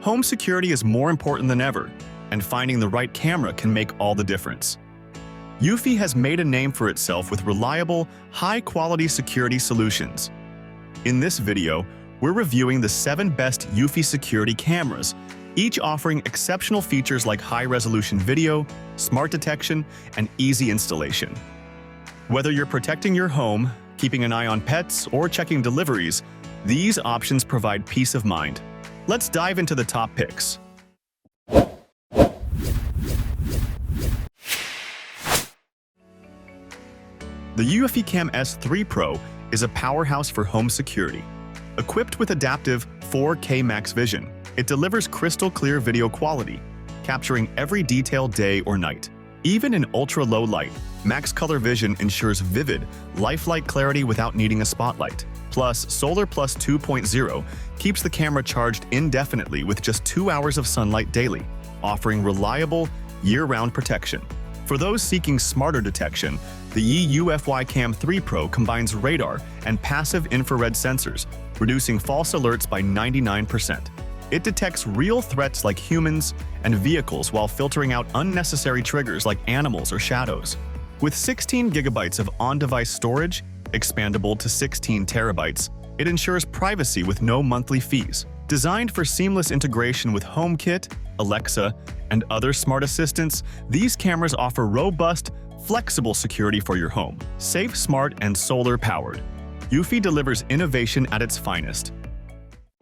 Home security is more important than ever, and finding the right camera can make all the difference. Eufy has made a name for itself with reliable, high-quality security solutions. In this video, we're reviewing the 7 best Eufy security cameras, each offering exceptional features like high-resolution video, smart detection, and easy installation. Whether you're protecting your home, keeping an eye on pets, or checking deliveries, these options provide peace of mind. Let's dive into the top picks. The eufycam S3 Pro is a powerhouse for home security. Equipped with adaptive 4K max vision, it delivers crystal-clear video quality, capturing every detail day or night. Even in ultra-low light, max color vision ensures vivid, lifelike clarity without needing a spotlight. Plus, Solar Plus 2.0 keeps the camera charged indefinitely with just 2 hours of sunlight daily, offering reliable, year-round protection. For those seeking smarter detection, the eufycam 3 Pro combines radar and passive infrared sensors, reducing false alerts by 99%. It detects real threats like humans and vehicles while filtering out unnecessary triggers like animals or shadows. With 16 GB of on-device storage, expandable to 16 terabytes, it ensures privacy with no monthly fees. Designed for seamless integration with HomeKit, Alexa, and other smart assistants, these cameras offer robust, flexible security for your home. Safe, smart, and solar-powered, Eufy delivers innovation at its finest.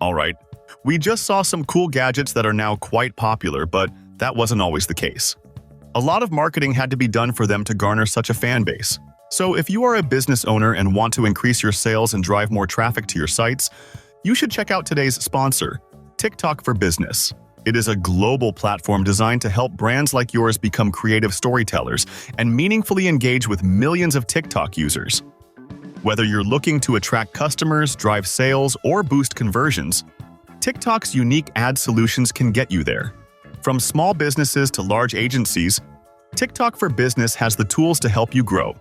Alright, we just saw some cool gadgets that are now quite popular, but that wasn't always the case. A lot of marketing had to be done for them to garner such a fan base. So if you are a business owner and want to increase your sales and drive more traffic to your sites, you should check out today's sponsor, TikTok for Business. It is a global platform designed to help brands like yours become creative storytellers and meaningfully engage with millions of TikTok users. Whether you're looking to attract customers, drive sales, or boost conversions, TikTok's unique ad solutions can get you there. From small businesses to large agencies, TikTok for Business has the tools to help you grow.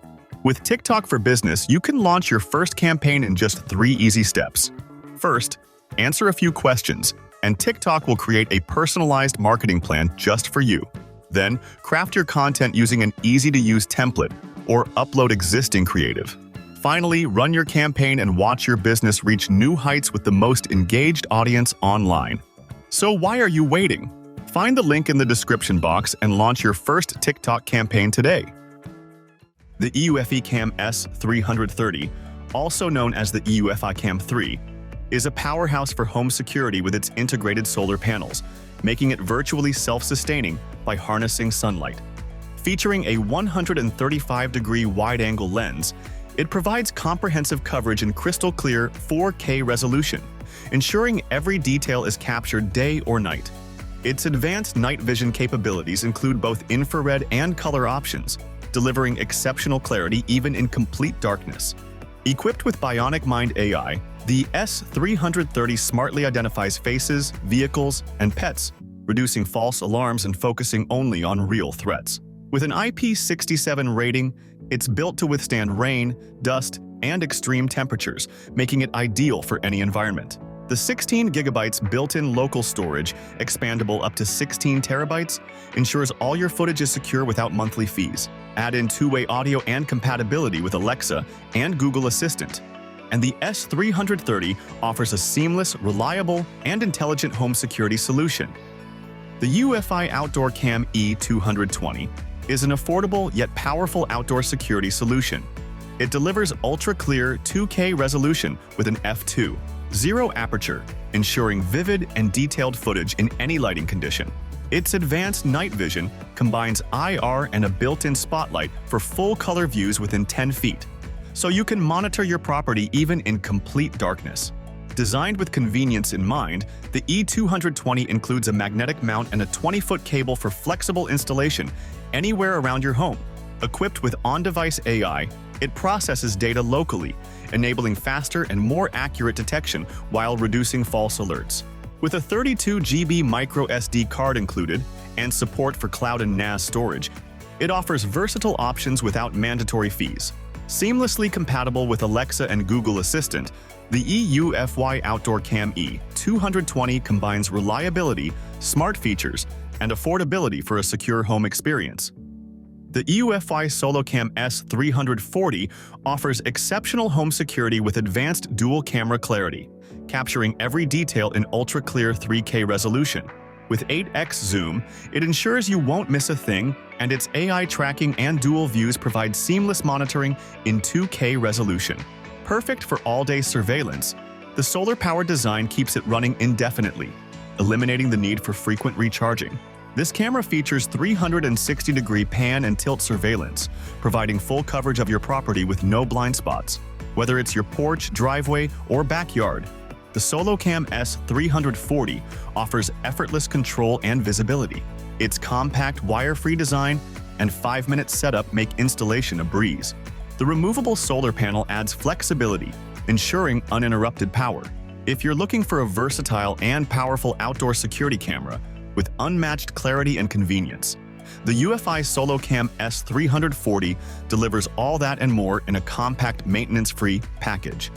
With TikTok for Business, you can launch your first campaign in just 3 easy steps. First, answer a few questions, and TikTok will create a personalized marketing plan just for you. Then, craft your content using an easy-to-use template or upload existing creative. Finally, run your campaign and watch your business reach new heights with the most engaged audience online. So why are you waiting? Find the link in the description box and launch your first TikTok campaign today. The eufycam S330, also known as the eufycam 3, is a powerhouse for home security with its integrated solar panels, making it virtually self-sustaining by harnessing sunlight. Featuring a 135-degree wide-angle lens, it provides comprehensive coverage in crystal-clear 4K resolution, ensuring every detail is captured day or night. Its advanced night vision capabilities include both infrared and color options, delivering exceptional clarity even in complete darkness. Equipped with Bionic Mind AI, the S330 smartly identifies faces, vehicles, and pets, reducing false alarms and focusing only on real threats. With an IP67 rating, it's built to withstand rain, dust, and extreme temperatures, making it ideal for any environment. The 16 GB built-in local storage, expandable up to 16 terabytes, ensures all your footage is secure without monthly fees. Add in two-way audio and compatibility with Alexa and Google Assistant. And the S330 offers a seamless, reliable, and intelligent home security solution. The Eufy Outdoor Cam E220 is an affordable yet powerful outdoor security solution. It delivers ultra-clear 2K resolution with an f2.0 aperture, ensuring vivid and detailed footage in any lighting condition. Its advanced night vision combines IR and a built-in spotlight for full-color views within 10 feet, so you can monitor your property even in complete darkness. Designed with convenience in mind, the E220 includes a magnetic mount and a 20-foot cable for flexible installation anywhere around your home. Equipped with on-device AI, it processes data locally, enabling faster and more accurate detection while reducing false alerts. With a 32 GB micro SD card included and support for cloud and NAS storage, it offers versatile options without mandatory fees. Seamlessly compatible with Alexa and Google Assistant, the Eufy Outdoor Cam E220 combines reliability, smart features, and affordability for a secure home experience. The Eufy SoloCam S340 offers exceptional home security with advanced dual-camera clarity, capturing every detail in ultra-clear 3K resolution. With 8x zoom, it ensures you won't miss a thing, and its AI tracking and dual views provide seamless monitoring in 2K resolution. Perfect for all-day surveillance, the solar-powered design keeps it running indefinitely, eliminating the need for frequent recharging. This camera features 360-degree pan and tilt surveillance, providing full coverage of your property with no blind spots. Whether it's your porch, driveway, or backyard, the SoloCam S340 offers effortless control and visibility. Its compact, wire-free design and 5-minute setup make installation a breeze. The removable solar panel adds flexibility, ensuring uninterrupted power. If you're looking for a versatile and powerful outdoor security camera with unmatched clarity and convenience, the Eufy SoloCam S340 delivers all that and more in a compact, maintenance-free package.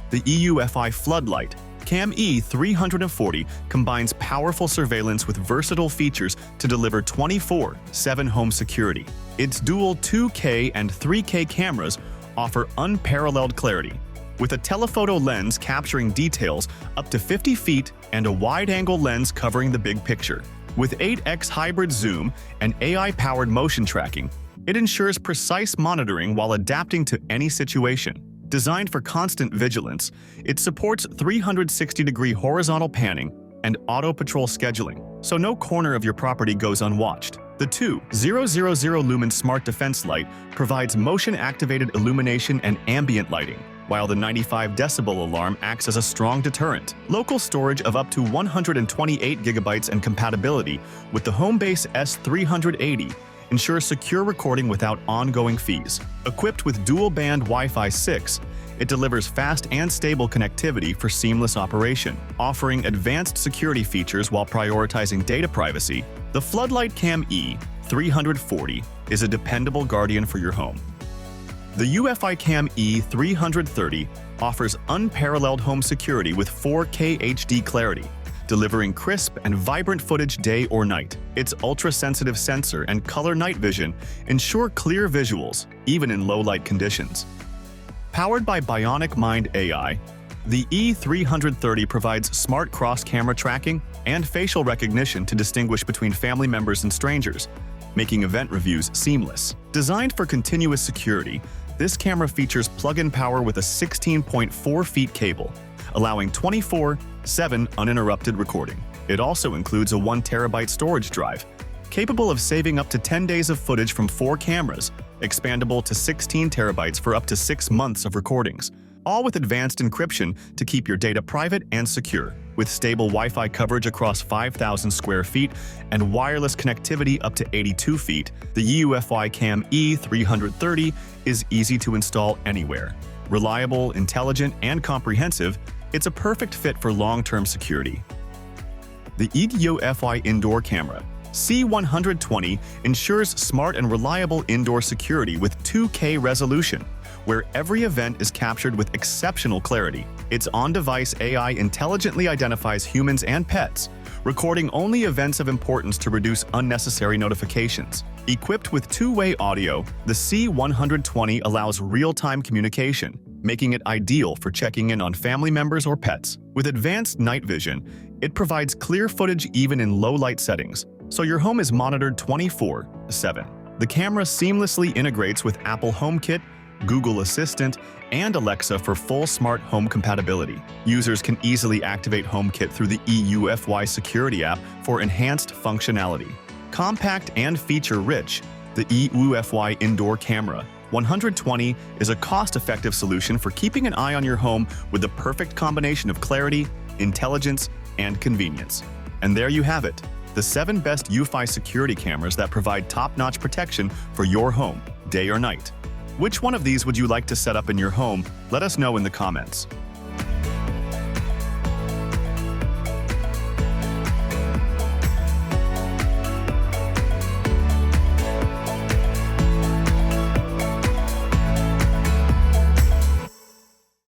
The Eufy Floodlight Cam E340 combines powerful surveillance with versatile features to deliver 24/7 home security. Its dual 2K and 3K cameras offer unparalleled clarity, with a telephoto lens capturing details up to 50 feet and a wide-angle lens covering the big picture. With 8x hybrid zoom and AI-powered motion tracking, it ensures precise monitoring while adapting to any situation. Designed for constant vigilance, it supports 360-degree horizontal panning and auto-patrol scheduling, so no corner of your property goes unwatched. The 2000 lumen Smart Defense Light provides motion-activated illumination and ambient lighting, while the 95 decibel alarm acts as a strong deterrent. Local storage of up to 128 gigabytes and compatibility with the Homebase S380 ensures secure recording without ongoing fees. Equipped with dual-band Wi-Fi 6, it delivers fast and stable connectivity for seamless operation. Offering advanced security features while prioritizing data privacy, the Floodlight Cam E340 is a dependable guardian for your home. The eufycam E330 offers unparalleled home security with 4K HD clarity, delivering crisp and vibrant footage day or night. Its ultra-sensitive sensor and color night vision ensure clear visuals, even in low-light conditions. Powered by Bionic Mind AI, the E330 provides smart cross-camera tracking and facial recognition to distinguish between family members and strangers, making event reviews seamless. Designed for continuous security, this camera features plug-in power with a 16.4 feet cable, allowing 24/7 uninterrupted recording. It also includes a 1 terabyte storage drive, capable of saving up to 10 days of footage from 4 cameras, expandable to 16 terabytes for up to 6 months of recordings, all with advanced encryption to keep your data private and secure. With stable Wi-Fi coverage across 5,000 square feet and wireless connectivity up to 82 feet, the eufycam E330 is easy to install anywhere. Reliable, intelligent, and comprehensive, it's a perfect fit for long-term security. The Eufy Indoor Camera C120 ensures smart and reliable indoor security with 2K resolution, where every event is captured with exceptional clarity. Its on-device AI intelligently identifies humans and pets, recording only events of importance to reduce unnecessary notifications. Equipped with two-way audio, the C120 allows real-time communication, making it ideal for checking in on family members or pets. With advanced night vision, it provides clear footage even in low-light settings, so your home is monitored 24/7. The camera seamlessly integrates with Apple HomeKit, Google Assistant, and Alexa for full smart home compatibility. Users can easily activate HomeKit through the Eufy security app for enhanced functionality. Compact and feature-rich, the Eufy Indoor Camera 120 is a cost-effective solution for keeping an eye on your home with the perfect combination of clarity, intelligence, and convenience. And there you have it, the 7 best Eufy security cameras that provide top-notch protection for your home, day or night. Which one of these would you like to set up in your home? Let us know in the comments.